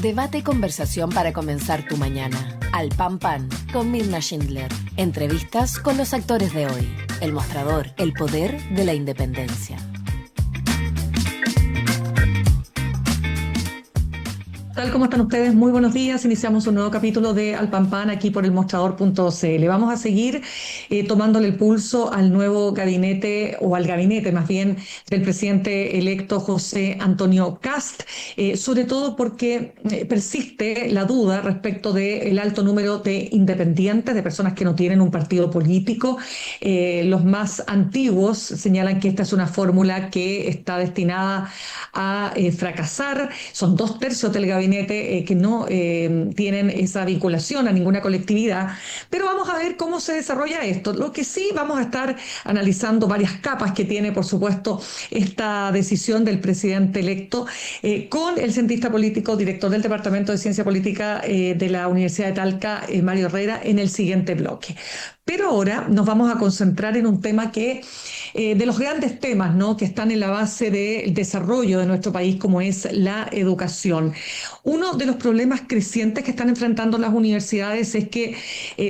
Debate y conversación para comenzar tu mañana. Al Pan Pan, con Mirna Schindler. Entrevistas con los actores de hoy. El mostrador, el poder de la independencia. Tal como están ustedes, muy buenos días. Iniciamos un nuevo capítulo de Al Pan Pan aquí por elmostrador.cl. Vamos a seguir tomándole el pulso al nuevo gabinete, o al gabinete más bien, del presidente electo José Antonio Kast, sobre todo porque persiste la duda respecto del alto número de independientes, de personas que no tienen un partido político. Los más antiguos señalan que esta es una fórmula que está destinada a fracasar. Son 2/3 del gabinete que no tienen esa vinculación a ninguna colectividad, pero vamos a ver cómo se desarrolla esto. Lo que sí vamos a estar analizando varias capas que tiene, por supuesto, esta decisión del presidente electo con el cientista político, director del Departamento de Ciencia Política de la Universidad de Talca, Mario Herrera, en el siguiente bloque. Pero ahora nos vamos a concentrar en un tema que, de los grandes temas, ¿no?, que están en la base del desarrollo de nuestro país, como es la educación. Uno de los problemas crecientes que están enfrentando las universidades es que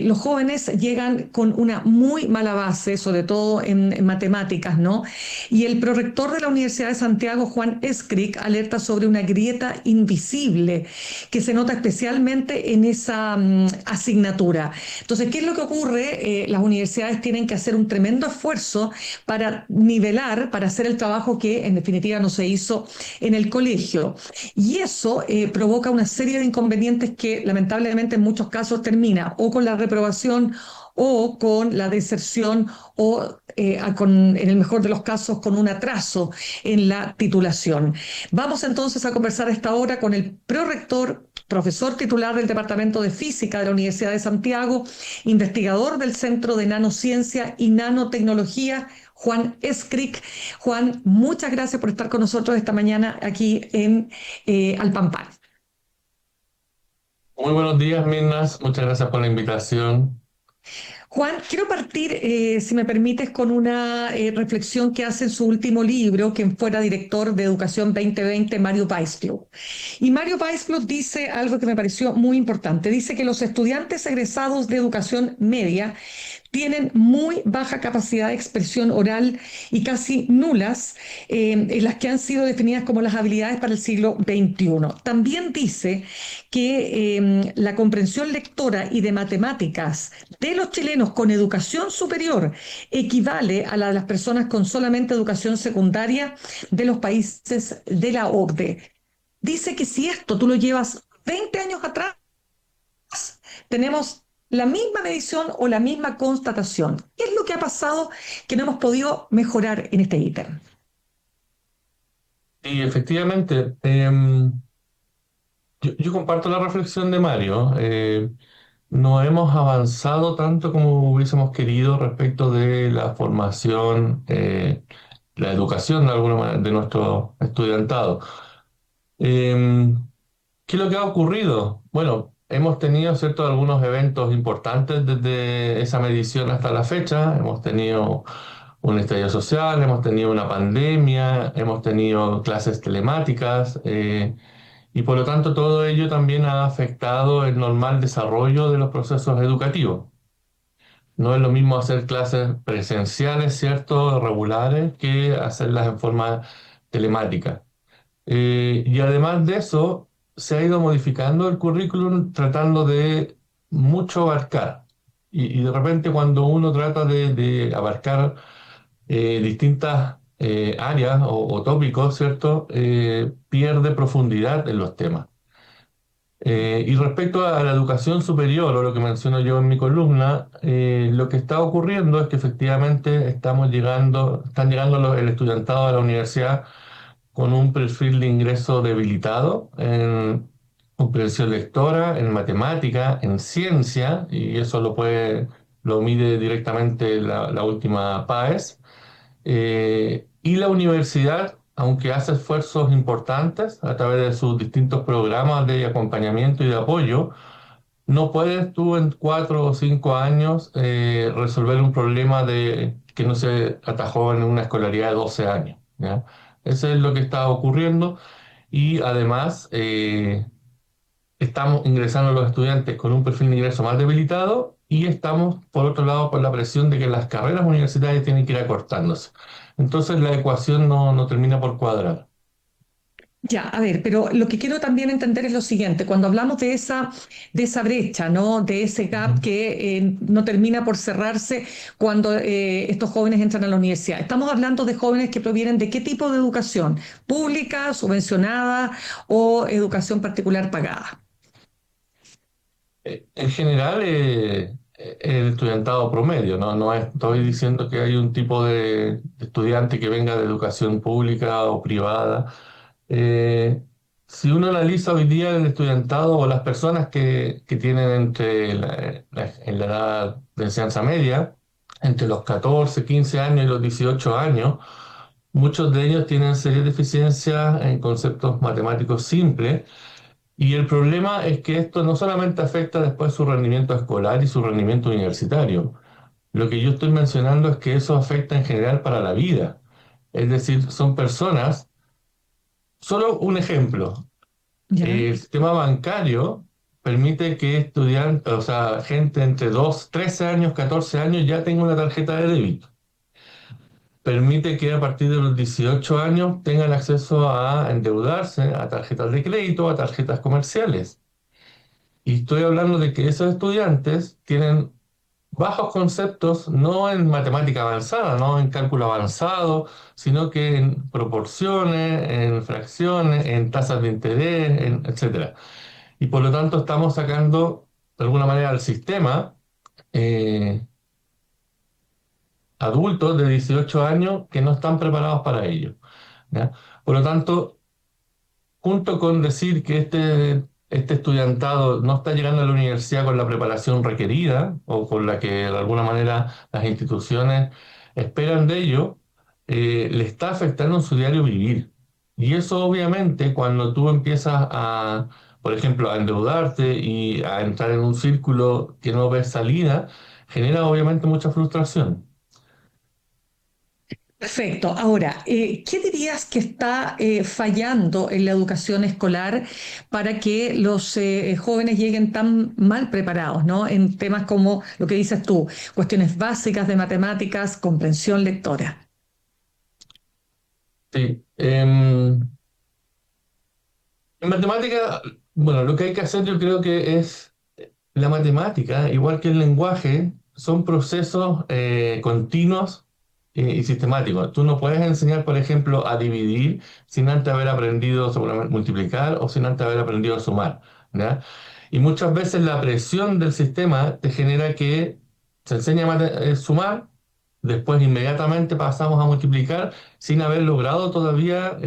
los jóvenes llegan con una muy mala base, sobre todo en matemáticas, ¿no? Y el prorector de la Universidad de Santiago, Juan Escric, alerta sobre una grieta invisible que se nota especialmente en esa asignatura. Entonces, ¿qué es lo que ocurre? Las universidades tienen que hacer un tremendo esfuerzo para nivelar, para hacer el trabajo que en definitiva no se hizo en el colegio. Y eso provoca una serie de inconvenientes que lamentablemente en muchos casos termina o con la reprobación o con la deserción o, en el mejor de los casos, con un atraso en la titulación. Vamos entonces a conversar a esta hora con el prorector, profesor titular del Departamento de Física de la Universidad de Santiago, investigador del Centro de Nanociencia y Nanotecnología, Juan Escric. Juan, muchas gracias por estar con nosotros esta mañana aquí en Alpampar. Muy buenos días, Mirnas. Muchas gracias por la invitación. Juan, quiero partir, si me permites, con una reflexión que hace en su último libro, quien fuera director de Educación 2020, Mario Weissbluth. Y Mario Weissbluth dice algo que me pareció muy importante. Dice que los estudiantes egresados de educación media tienen muy baja capacidad de expresión oral y casi nulas en las que han sido definidas como las habilidades para el siglo XXI. También dice que la comprensión lectora y de matemáticas de los chilenos con educación superior equivale a la de las personas con solamente educación secundaria de los países de la OCDE. Dice que si esto tú lo llevas 20 años atrás, tenemos la misma medición o la misma constatación. ¿Qué es lo que ha pasado que no hemos podido mejorar en este ítem? Y efectivamente, yo comparto la reflexión de Mario. No hemos avanzado tanto como hubiésemos querido respecto de la formación, la educación de alguna manera de nuestro estudiantado. ¿Qué es lo que ha ocurrido? Bueno, hemos tenido, ¿cierto?, algunos eventos importantes desde esa medición hasta la fecha. Hemos tenido un estallido social, hemos tenido una pandemia, hemos tenido clases telemáticas, y por lo tanto todo ello también ha afectado el normal desarrollo de los procesos educativos. No es lo mismo hacer clases presenciales, ¿cierto?, regulares, que hacerlas en forma telemática. Y además de eso, se ha ido modificando el currículum tratando de mucho abarcar. Y de repente cuando uno trata de abarcar distintas áreas o tópicos, ¿cierto? Pierde profundidad en los temas. Y respecto a la educación superior, o lo que menciono yo en mi columna, lo que está ocurriendo es que efectivamente están llegando el estudiantado a la universidad con un perfil de ingreso debilitado en comprensión lectora, en matemática, en ciencia, y eso lo mide directamente la última PAES. Y la universidad, aunque hace esfuerzos importantes a través de sus distintos programas de acompañamiento y de apoyo, no puedes tú en 4 o 5 años resolver un problema que no se atajó en una escolaridad de 12 años, ¿ya? Eso es lo que está ocurriendo y además estamos ingresando a los estudiantes con un perfil de ingreso más debilitado y estamos, por otro lado, con la presión de que las carreras universitarias tienen que ir acortándose. Entonces la ecuación no termina por cuadrar. Ya, a ver, pero lo que quiero también entender es lo siguiente, cuando hablamos de esa brecha, ¿no? De ese gap Ujú. que no termina por cerrarse cuando estos jóvenes entran a la universidad. Estamos hablando de jóvenes que provienen de qué tipo de educación, pública, subvencionada o educación particular pagada. En general, el estudiantado promedio, ¿no? No estoy diciendo que hay un tipo de estudiante que venga de educación pública o privada. Eh, si uno analiza hoy día el estudiantado o las personas que tienen en la edad de enseñanza media, entre los 14, 15 años y los 18 años, muchos de ellos tienen serias deficiencias en conceptos matemáticos simples y el problema es que esto no solamente afecta después su rendimiento escolar y su rendimiento universitario. Lo que yo estoy mencionando es que eso afecta en general para la vida. Es decir, son personas, solo un ejemplo, ¿Ya? el sistema bancario permite que estudiantes, o sea, gente entre 2, 13 años, 14 años ya tenga una tarjeta de débito. Permite que a partir de los 18 años tengan acceso a endeudarse, a tarjetas de crédito, a tarjetas comerciales. Y estoy hablando de que esos estudiantes tienen bajos conceptos, no en matemática avanzada, no en cálculo avanzado, sino que en proporciones, en fracciones, en tasas de interés, etcétera. Y por lo tanto estamos sacando de alguna manera al sistema eh, adultos de 18 años que no están preparados para ello. ¿Ya? Por lo tanto, junto con decir que este estudiantado no está llegando a la universidad con la preparación requerida o con la que de alguna manera las instituciones esperan de ello, le está afectando en su diario vivir. Y eso obviamente cuando tú empiezas por ejemplo, a endeudarte y a entrar en un círculo que no ves salida, genera obviamente mucha frustración. Perfecto. Ahora, ¿qué dirías que está fallando en la educación escolar para que los jóvenes lleguen tan mal preparados, ¿no? En temas como lo que dices tú, cuestiones básicas de matemáticas, comprensión lectora. Sí. En matemática, bueno, lo que hay que hacer yo creo que es la matemática, igual que el lenguaje, son procesos continuos y sistemáticos. Tú no puedes enseñar, por ejemplo, a dividir sin antes haber aprendido sobre multiplicar o sin antes haber aprendido a sumar, ¿ya? Y muchas veces la presión del sistema te genera que se enseña a sumar, después inmediatamente pasamos a multiplicar sin haber logrado todavía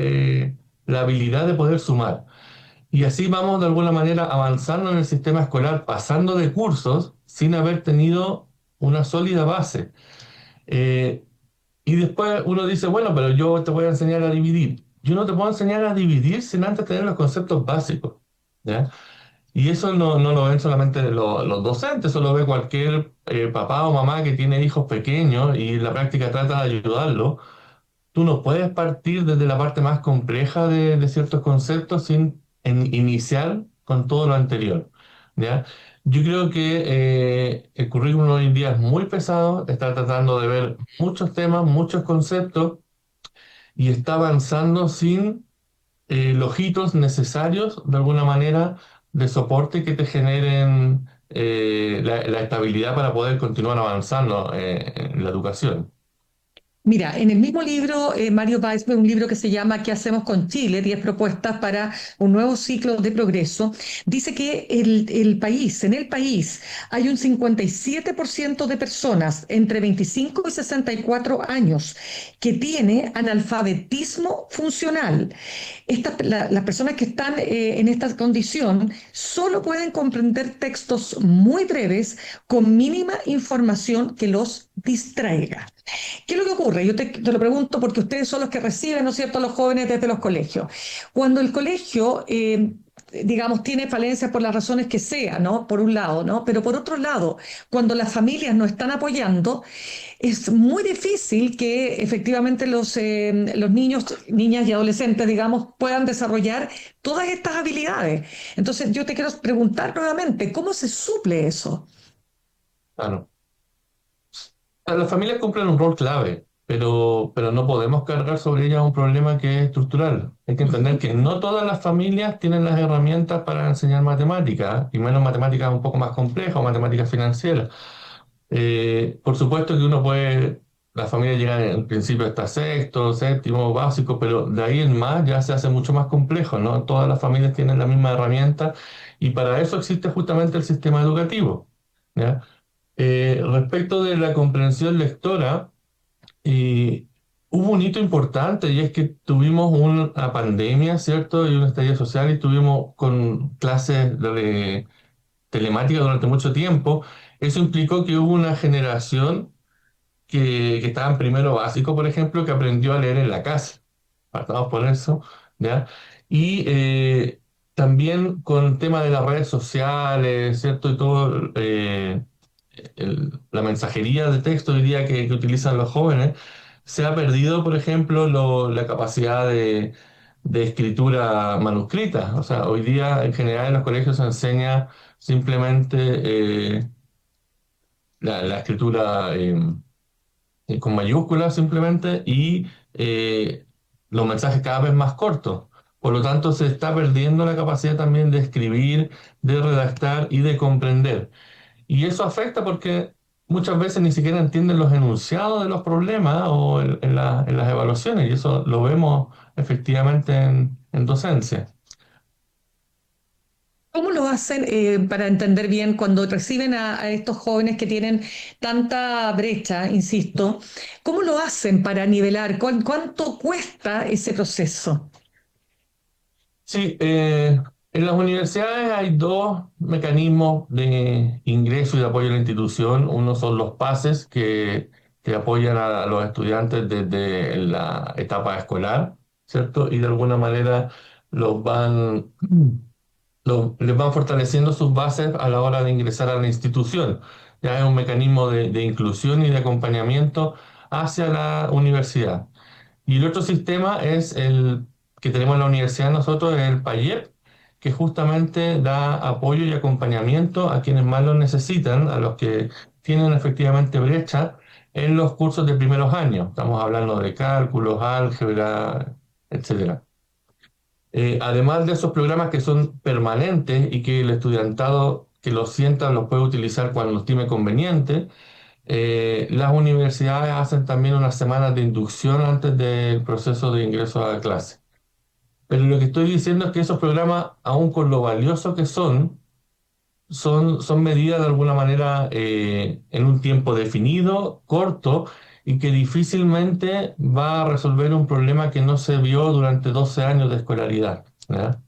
la habilidad de poder sumar. Y así vamos de alguna manera avanzando en el sistema escolar, pasando de cursos sin haber tenido una sólida base. Eh, y después uno dice, bueno, pero yo te voy a enseñar a dividir. Yo no te puedo enseñar a dividir sin antes tener los conceptos básicos, ¿ya? Y eso no lo ven solamente los docentes, eso lo ve cualquier papá o mamá que tiene hijos pequeños y en la práctica trata de ayudarlo. Tú no puedes partir desde la parte más compleja de ciertos conceptos sin iniciar con todo lo anterior, ¿ya? Yo creo que el currículum hoy en día es muy pesado, está tratando de ver muchos temas, muchos conceptos y está avanzando sin los hitos necesarios, de alguna manera, de soporte que te generen la estabilidad para poder continuar avanzando en la educación. Mira, en el mismo libro, Mario Weissberg, un libro que se llama ¿Qué hacemos con Chile? 10 propuestas para un nuevo ciclo de progreso, dice que en el país hay un 57% de personas entre 25 y 64 años que tiene analfabetismo funcional. Las personas que están en esta condición solo pueden comprender textos muy breves con mínima información que los distraiga. ¿Qué es lo que ocurre? Yo te lo pregunto porque ustedes son los que reciben, ¿no es cierto?, a los jóvenes desde los colegios. Cuando el colegio digamos, tiene falencias por las razones que sea, ¿no? Por un lado, ¿no? Pero por otro lado, cuando las familias no están apoyando, es muy difícil que efectivamente los niños, niñas y adolescentes, digamos, puedan desarrollar todas estas habilidades. Entonces, yo te quiero preguntar nuevamente, ¿cómo se suple eso? Claro. Las familias cumplen un rol clave, pero no podemos cargar sobre ellas un problema que es estructural. Hay que entender que no todas las familias tienen las herramientas para enseñar matemáticas, y menos matemáticas un poco más complejas o matemáticas financieras. Por supuesto que uno puede, la familia llega en principio hasta sexto, séptimo, básico, pero de ahí en más ya se hace mucho más complejo, ¿no? Todas las familias tienen la misma herramienta y para eso existe justamente el sistema educativo, ¿ya? Respecto de la comprensión lectora, y hubo un hito importante y es que tuvimos una pandemia, ¿cierto? Y un estallido social y tuvimos con clases de telemática durante mucho tiempo. Eso implicó que hubo una generación que estaba en primero básico, por ejemplo, que aprendió a leer en la casa. Partamos por eso, ¿ya? Y también con el tema de las redes sociales, ¿cierto? Y todo, la mensajería de texto hoy día que utilizan los jóvenes, se ha perdido, por ejemplo, la capacidad de escritura manuscrita. O sea, hoy día en general en los colegios se enseña simplemente la escritura con mayúsculas simplemente y los mensajes cada vez más cortos. Por lo tanto, se está perdiendo la capacidad también de escribir, de redactar y de comprender. Y eso afecta porque muchas veces ni siquiera entienden los enunciados de los problemas o en las evaluaciones, y eso lo vemos efectivamente en docencia. ¿Cómo lo hacen para entender bien cuando reciben a estos jóvenes que tienen tanta brecha, insisto? ¿Cómo lo hacen para nivelar? ¿Cuánto cuesta ese proceso? Sí, en las universidades hay dos mecanismos de ingreso y de apoyo a la institución. Uno son los PASES que apoyan a los estudiantes desde la etapa escolar, ¿cierto? Y de alguna manera los van les van fortaleciendo sus bases a la hora de ingresar a la institución. Ya es un mecanismo de inclusión y de acompañamiento hacia la universidad. Y el otro sistema es el que tenemos en la universidad nosotros, el PAYEP, que justamente da apoyo y acompañamiento a quienes más lo necesitan, a los que tienen efectivamente brecha en los cursos de primeros años. Estamos hablando de cálculos, álgebra, etcétera. Además de esos programas que son permanentes y que el estudiantado que los sienta los puede utilizar cuando lo estime conveniente, las universidades hacen también unas semanas de inducción antes del proceso de ingreso a la clase. Pero lo que estoy diciendo es que esos programas, aun con lo valiosos que son medidas de alguna manera en un tiempo definido, corto, y que difícilmente va a resolver un problema que no se vio durante 12 años de escolaridad, ¿ya?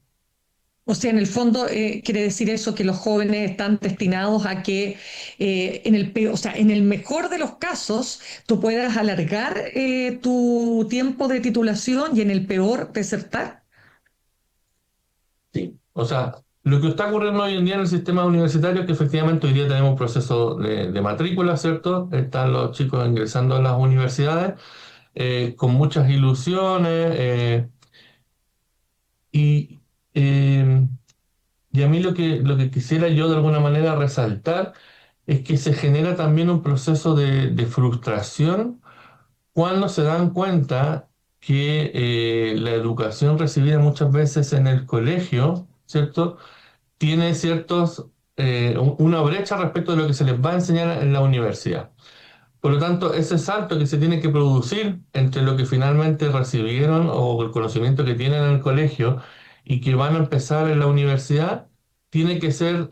O sea, en el fondo quiere decir eso que los jóvenes están destinados a que o sea, en el mejor de los casos tú puedas alargar tu tiempo de titulación y en el peor desertar. Sí. O sea, lo que está ocurriendo hoy en día en el sistema universitario es que efectivamente hoy día tenemos un proceso de matrícula, ¿cierto? Están los chicos ingresando a las universidades con muchas ilusiones y, eh, y a mí lo que quisiera yo de alguna manera resaltar es que se genera también un proceso de frustración cuando se dan cuenta que la educación recibida muchas veces en el colegio, ¿cierto? Tiene una brecha respecto de lo que se les va a enseñar en la universidad. Por lo tanto, ese salto que se tiene que producir entre lo que finalmente recibieron o el conocimiento que tienen en el colegio y que van a empezar en la universidad, tiene que ser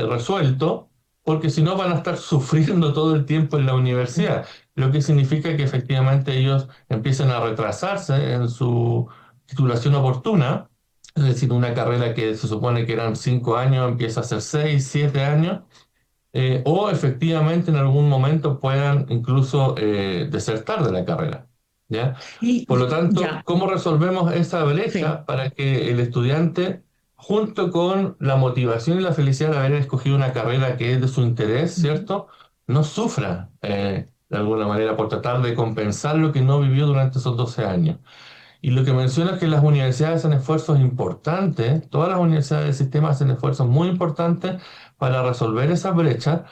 resuelto, porque si no van a estar sufriendo todo el tiempo en la universidad, lo que significa que efectivamente ellos empiecen a retrasarse en su titulación oportuna, es decir, una carrera que se supone que eran 5 años empieza a ser 6, 7 años, o efectivamente en algún momento puedan incluso desertar de la carrera, ¿ya? Y Por lo tanto, ya, ¿cómo resolvemos esa sí. brecha para que el estudiante junto con la motivación y la felicidad de haber escogido una carrera que es de su interés, ¿cierto? No sufra de alguna manera por tratar de compensar lo que no vivió durante esos 12 años. Y lo que menciona es que las universidades hacen esfuerzos importantes, todas las universidades del sistema hacen esfuerzos muy importantes para resolver esa brecha,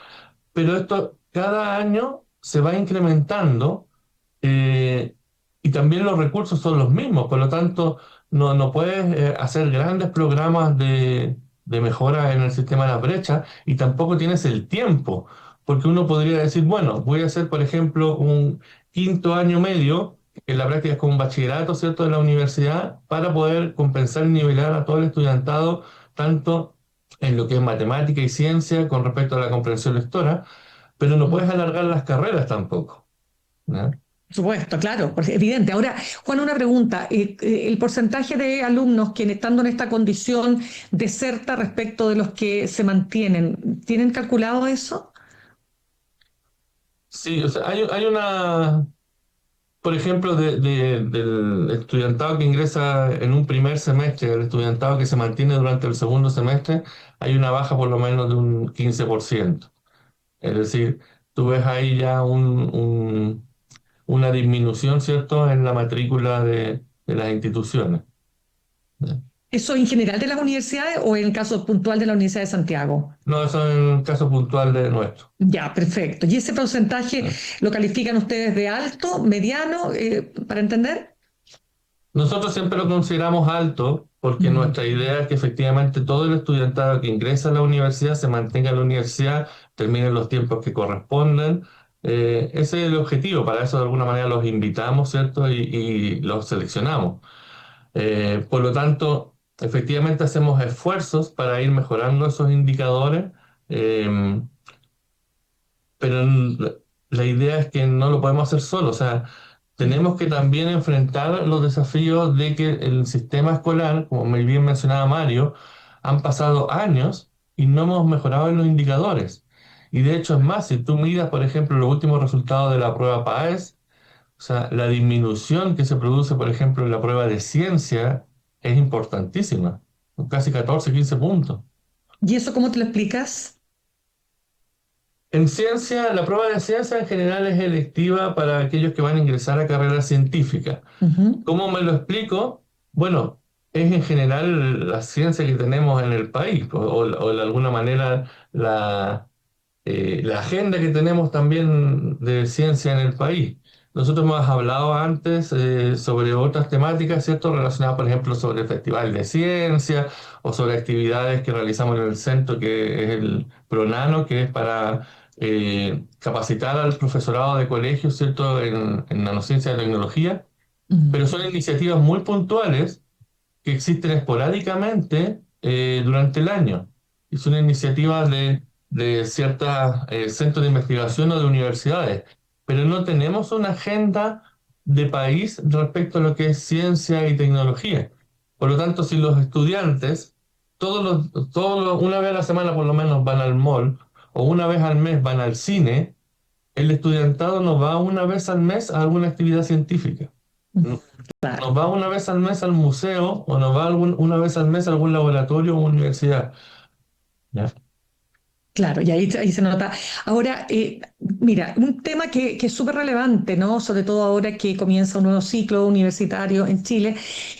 pero esto cada año se va incrementando eh, y también los recursos son los mismos, por lo tanto no puedes hacer grandes programas de mejora en el sistema de la brecha y tampoco tienes el tiempo, porque uno podría decir, bueno, voy a hacer, por ejemplo, un quinto año medio, que en la práctica es como un bachillerato, ¿cierto?, de la universidad, para poder compensar y nivelar a todo el estudiantado, tanto en lo que es matemática y ciencia con respecto a la comprensión lectora, pero no puedes alargar las carreras tampoco, ¿no? Por supuesto, claro, porque es evidente. Ahora, Juan, una pregunta. El porcentaje de alumnos que estando en esta condición deserta respecto de los que se mantienen, ¿tienen calculado eso? Sí, o sea, hay una, por ejemplo, del estudiantado que ingresa en un primer semestre, el estudiantado que se mantiene durante el segundo semestre, hay una baja por lo menos de un 15%. Es decir, tú ves ahí ya una disminución, ¿cierto?, en la matrícula de las instituciones. ¿Ya? ¿Eso en general de las universidades o en el caso puntual de la Universidad de Santiago? No, eso es el caso puntual de nuestro. Ya, perfecto. ¿Y ese porcentaje ¿Ya? lo califican ustedes de alto, mediano, para entender? Nosotros siempre lo consideramos alto porque Mm. nuestra idea es que efectivamente todo el estudiantado que ingresa a la universidad se mantenga en la universidad, termine en los tiempos que corresponden. Ese es el objetivo, para eso de alguna manera los invitamos, ¿cierto? Y los seleccionamos. Por lo tanto, efectivamente hacemos esfuerzos para ir mejorando esos indicadores, eh, pero la idea es que no lo podemos hacer solo, o sea, tenemos que también enfrentar los desafíos de que el sistema escolar, como muy bien mencionaba Mario, han pasado años y no hemos mejorado en los indicadores. Y de hecho es más, si tú miras, por ejemplo, los últimos resultados de la prueba PAES, o sea, la disminución que se produce, por ejemplo, en la prueba de ciencia es importantísima, casi 14, 15 puntos. ¿Y eso cómo te lo explicas? En ciencia, la prueba de ciencia en general es electiva para aquellos que van a ingresar a carreras científicas. Ujú. ¿Cómo me lo explico? Bueno, es en general la ciencia que tenemos en el país, o de alguna manera la agenda que tenemos también de ciencia en el país. Nosotros hemos hablado antes sobre otras temáticas, ¿cierto? Relacionadas, por ejemplo, sobre el Festival de Ciencia o sobre actividades que realizamos en el centro, que es el PRONANO, que es para capacitar al profesorado de colegios, ¿cierto? En nanociencia y tecnología. Pero Mm. son iniciativas muy puntuales que existen esporádicamente durante el año. Y son iniciativas de ciertos centros de investigación o de universidades. Pero no tenemos una agenda de país respecto a lo que es ciencia y tecnología. Por lo tanto, si los estudiantes, una vez a la semana por lo menos van al mall, o una vez al mes van al cine, el estudiantado no va una vez al mes a alguna actividad científica. Claro. Nos va una vez al mes al museo o nos va una vez al mes a algún laboratorio o universidad. ¿Ya? Claro, y ahí se nota. Ahora, mira, un tema que es súper relevante, ¿no? Sobre todo ahora que comienza un nuevo ciclo universitario en Chile,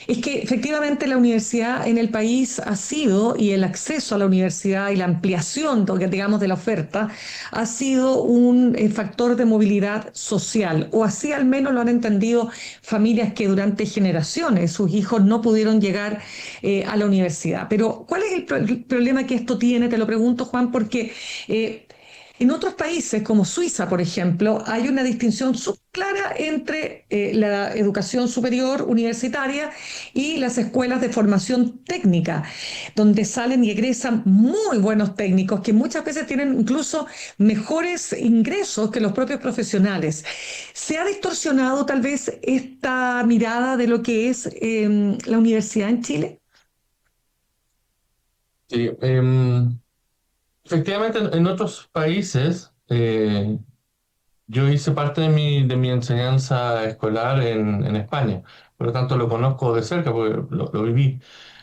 es que efectivamente la universidad en el país ha sido, y el acceso a la universidad y la ampliación, digamos, de la oferta, ha sido un factor de movilidad social, o así al menos lo han entendido familias que durante generaciones sus hijos no pudieron llegar a la universidad. Pero, ¿cuál es el problema que esto tiene? Te lo pregunto, Juan, porque eh, en otros países, como Suiza, por ejemplo, hay una distinción clara entre la educación superior universitaria y las escuelas de formación técnica, donde salen y egresan muy buenos técnicos que muchas veces tienen incluso mejores ingresos que los propios profesionales. ¿Se ha distorsionado tal vez esta mirada de lo que es la universidad en Chile? Sí, efectivamente, en otros países, yo hice parte de mi enseñanza escolar en España, por lo tanto lo conozco de cerca porque lo viví.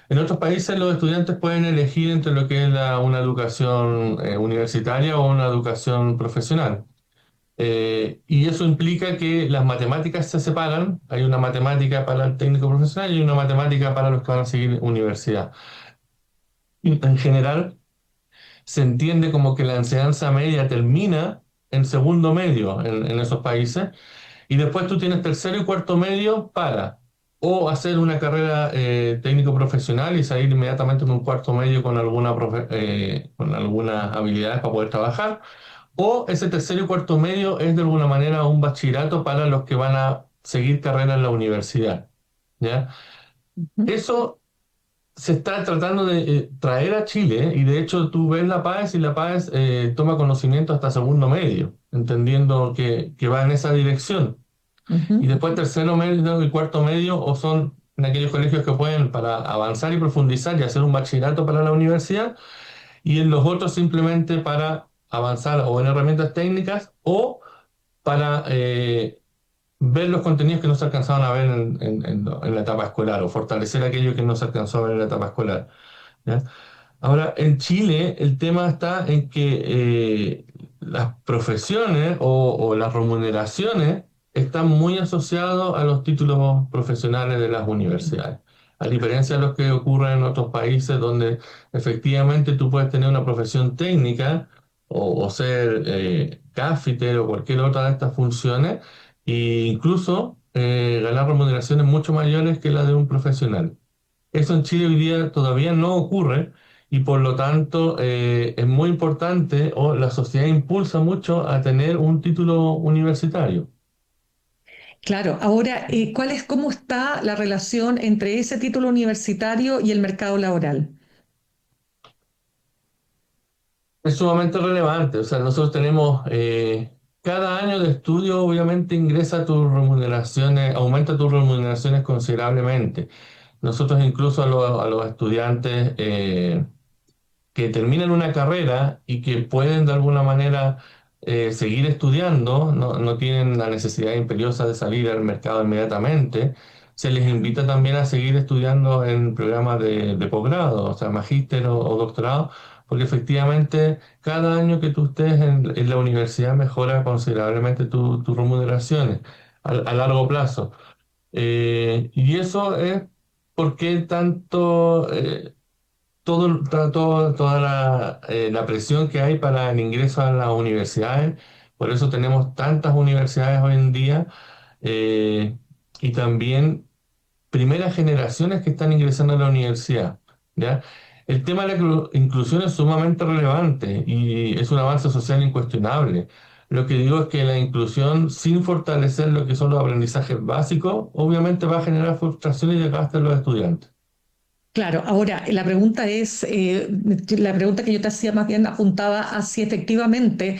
En otros países los estudiantes pueden elegir entre lo que es una educación universitaria o una educación profesional. Y eso implica que las matemáticas se separan. Hay una matemática para el técnico profesional y una matemática para los que van a seguir universidad. Y en general, se entiende como que la enseñanza media termina en segundo medio en esos países, y después tú tienes tercero y cuarto medio para o hacer una carrera técnico profesional y salir inmediatamente en un cuarto medio con con algunas habilidades para poder trabajar, o ese tercero y cuarto medio es de alguna manera un bachillerato para los que van a seguir carrera en la universidad, ¿ya? Ujú. Eso se está tratando de traer a Chile, y de hecho tú ves la PAES y la PAES toma conocimiento hasta segundo medio, entendiendo que va en esa dirección. Y Ujú. después tercero medio y cuarto medio o son en aquellos colegios que pueden para avanzar y profundizar y hacer un bachillerato para la universidad, y en los otros simplemente para avanzar o en herramientas técnicas o para ver los contenidos que no se alcanzaban a ver en la etapa escolar o fortalecer aquello que no se alcanzó a ver en la etapa escolar, ¿ya? Ahora, en Chile el tema está en que las profesiones o las remuneraciones están muy asociados a los títulos profesionales de las universidades. A diferencia de lo que ocurre en otros países donde efectivamente tú puedes tener una profesión técnica o ser gaffiter o cualquier otra de estas funciones e incluso ganar remuneraciones mucho mayores que las de un profesional. Eso en Chile hoy día todavía no ocurre, y por lo tanto es muy importante, o la sociedad impulsa mucho a tener un título universitario. Claro, ahora, cómo está la relación entre ese título universitario y el mercado laboral? Es sumamente relevante, o sea, nosotros tenemos cada año de estudio, obviamente ingresa tus remuneraciones, aumenta tus remuneraciones considerablemente. Nosotros incluso a los estudiantes que terminan una carrera y que pueden de alguna manera seguir estudiando, no tienen la necesidad imperiosa de salir al mercado inmediatamente, se les invita también a seguir estudiando en programas de posgrado, o sea, magíster o doctorado, porque efectivamente cada año que tú estés en la universidad mejora considerablemente tus remuneraciones a largo plazo. Y eso es porque tanto toda la presión que hay para el ingreso a las universidades. Por eso tenemos tantas universidades hoy en día, eh, y también primeras generaciones que están ingresando a la universidad, ¿ya? El tema de la inclusión es sumamente relevante y es un avance social incuestionable. Lo que digo es que la inclusión, sin fortalecer lo que son los aprendizajes básicos, obviamente va a generar frustración y desgaste en los estudiantes. Claro, ahora la pregunta que yo te hacía más bien apuntaba a si efectivamente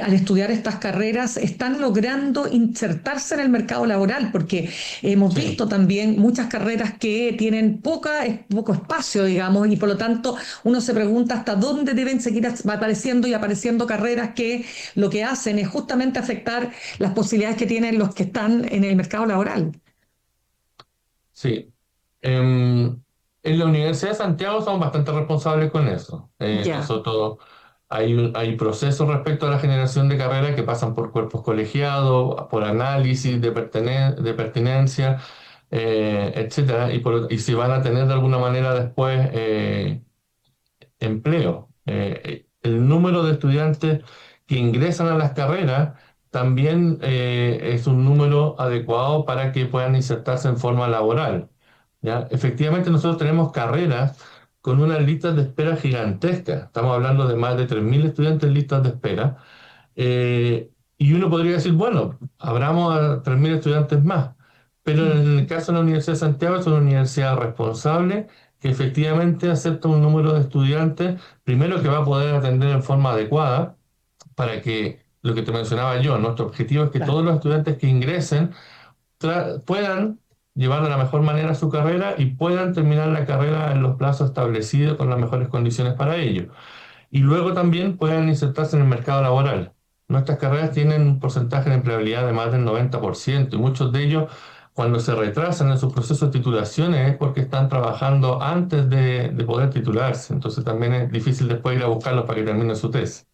al estudiar estas carreras están logrando insertarse en el mercado laboral, porque hemos Sí. visto también muchas carreras que tienen poco espacio, digamos, y por lo tanto uno se pregunta hasta dónde deben seguir apareciendo y apareciendo carreras que lo que hacen es justamente afectar las posibilidades que tienen los que están en el mercado laboral. Sí. En la Universidad de Santiago somos bastante responsables con eso. Ya. Nosotros hay procesos respecto a la generación de carreras que pasan por cuerpos colegiados, por análisis de pertinencia, etcétera, y si van a tener de alguna manera después empleo. El número de estudiantes que ingresan a las carreras también es un número adecuado para que puedan insertarse en forma laboral, ¿ya? Efectivamente, nosotros tenemos carreras con unas listas de espera gigantescas. Estamos hablando de más de 3.000 estudiantes en listas de espera. Y uno podría decir, bueno, abramos a 3.000 estudiantes más. Pero en el caso de la Universidad de Santiago es una universidad responsable que efectivamente acepta un número de estudiantes, primero que va a poder atender en forma adecuada, para que, lo que te mencionaba yo, nuestro objetivo es que Claro. todos los estudiantes que ingresen puedan llevar de la mejor manera su carrera y puedan terminar la carrera en los plazos establecidos con las mejores condiciones para ello. Y luego también puedan insertarse en el mercado laboral. Nuestras carreras tienen un porcentaje de empleabilidad de más del 90% y muchos de ellos cuando se retrasan en sus procesos de titulaciones es porque están trabajando antes de poder titularse. Entonces también es difícil después ir a buscarlos para que terminen su tesis.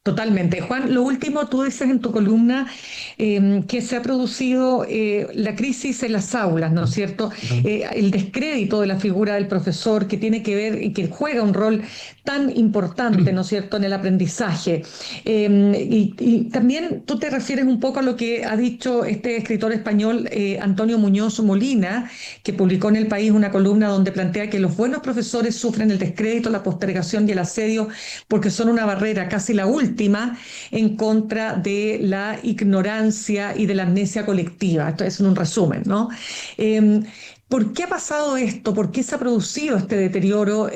Totalmente. Juan, lo último, tú dices en tu columna que se ha producido la crisis en las aulas, ¿no es cierto? Ujú. El descrédito de la figura del profesor que tiene que ver y que juega un rol tan importante, ¿no es cierto?, en el aprendizaje. Y también tú te refieres un poco a lo que ha dicho este escritor español Antonio Muñoz Molina, que publicó en El País una columna donde plantea que los buenos profesores sufren el descrédito, la postergación y el asedio porque son una barrera, casi la última, en contra de la ignorancia y de la amnesia colectiva. Esto es un resumen, ¿no? Eh, ¿Por qué ha pasado esto? ¿Por qué se ha producido este deterioro,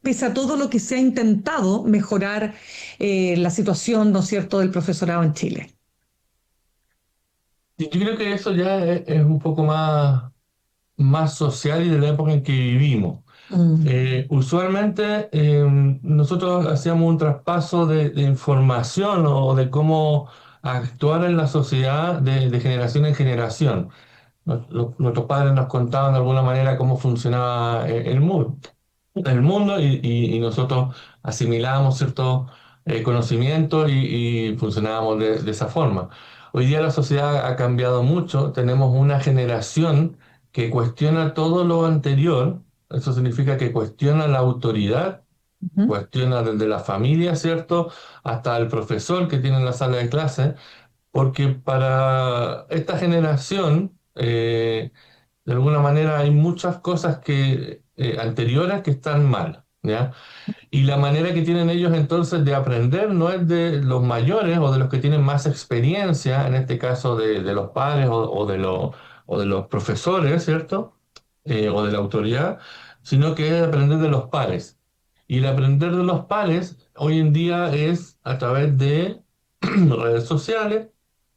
pese a todo lo que se ha intentado mejorar la situación, ¿no es cierto?, del profesorado en Chile? Y yo creo que eso ya es un poco más social y de la época en que vivimos. Mm, Usualmente nosotros hacíamos un traspaso de información o de cómo actuar en la sociedad de generación en generación. Nuestros padres nos contaban de alguna manera cómo funcionaba el mundo y nosotros asimilábamos ciertos conocimientos y funcionábamos de esa forma. Hoy día la sociedad ha cambiado mucho, tenemos una generación que cuestiona todo lo anterior, eso significa que cuestiona la autoridad, ujú, cuestiona desde la familia, ¿cierto?, hasta el profesor que tiene en la sala de clase, porque para esta generación, de alguna manera hay muchas cosas anteriores que están mal, ¿ya? Y la manera que tienen ellos entonces de aprender no es de los mayores o de los que tienen más experiencia, en este caso de los padres o de los profesores, ¿cierto? O de la autoridad, sino que es aprender de los pares. Y el aprender de los pares hoy en día es a través de redes sociales,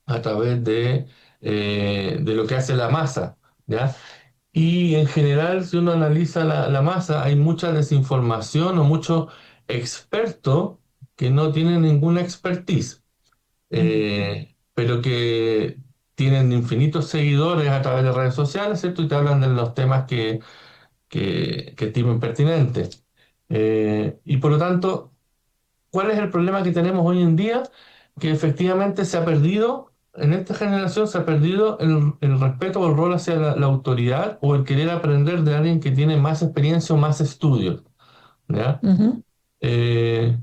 a través de lo que hace la masa, ¿ya? Y en general, si uno analiza la masa, hay mucha desinformación o mucho experto que no tienen ninguna expertise, mm. pero que tienen infinitos seguidores a través de redes sociales, ¿cierto? Y te hablan de los temas que estimen pertinentes. Y por lo tanto, ¿cuál es el problema que tenemos hoy en día? Que efectivamente se ha perdido, en esta generación se ha perdido el respeto o el rol hacia la autoridad o el querer aprender de alguien que tiene más experiencia o más estudios, ¿ya? Ujú. Eh,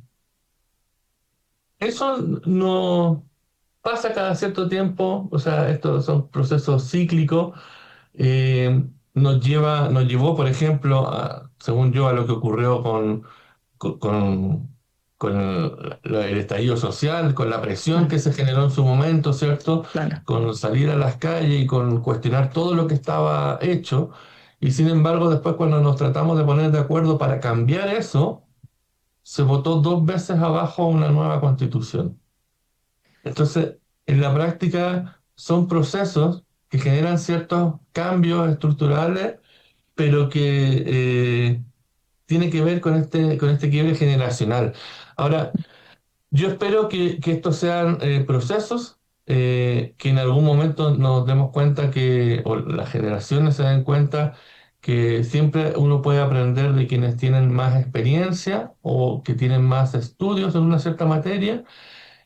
Eso no pasa cada cierto tiempo, o sea, estos son procesos cíclicos. Nos llevó, por ejemplo, según yo, a lo que ocurrió con, con- con el estallido social, con la presión Claro, que se generó en su momento, ¿cierto? claro. Con salir a las calles y con cuestionar todo lo que estaba hecho. Y sin embargo, después cuando nos tratamos de poner de acuerdo para cambiar eso, se votó 2 veces abajo una nueva constitución. Entonces, en la práctica son procesos que generan ciertos cambios estructurales, pero que tiene que ver con este quiebre generacional. Ahora, yo espero que estos sean procesos que en algún momento nos demos cuenta o las generaciones se den cuenta que siempre uno puede aprender de quienes tienen más experiencia o que tienen más estudios en una cierta materia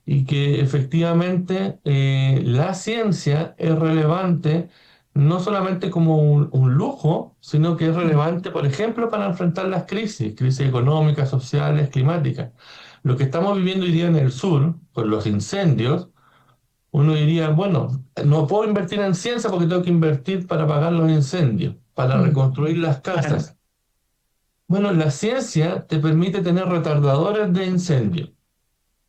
y que efectivamente la ciencia es relevante no solamente como un lujo, sino que es relevante, por ejemplo, para enfrentar las crisis económicas, sociales, climáticas. Lo que estamos viviendo hoy día en el sur, con los incendios, uno diría, bueno, no puedo invertir en ciencia porque tengo que invertir para pagar los incendios, para Mm, reconstruir las claro. casas. Bueno, la ciencia te permite tener retardadores de incendio,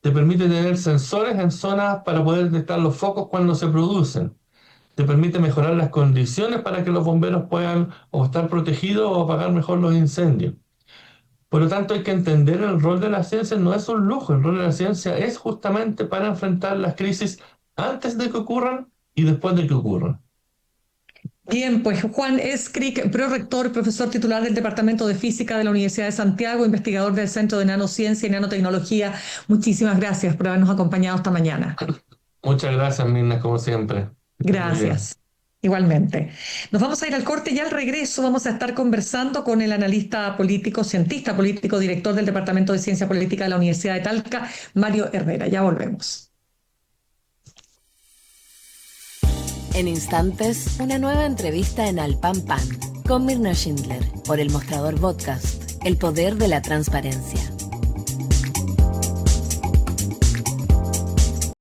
te permite tener sensores en zonas para poder detectar los focos cuando se producen, te permite mejorar las condiciones para que los bomberos puedan o estar protegidos o apagar mejor los incendios. Por lo tanto, hay que entender el rol de la ciencia, no es un lujo, el rol de la ciencia es justamente para enfrentar las crisis antes de que ocurran y después de que ocurran. Bien, pues Juan Escric, prorector, profesor titular del Departamento de Física de la Universidad de Santiago, investigador del Centro de Nanociencia y Nanotecnología. Muchísimas gracias por habernos acompañado esta mañana. Muchas gracias, Mirna, como siempre. Que estés muy bien. Gracias. Igualmente. Nos vamos a ir al corte y al regreso vamos a estar conversando con el analista político, cientista político, director del Departamento de Ciencia Política de la Universidad de Talca, Mario Herrera. Ya volvemos. En instantes, una nueva entrevista en Al Pan Pan con Mirna Schindler por El Mostrador Podcast, el poder de la transparencia.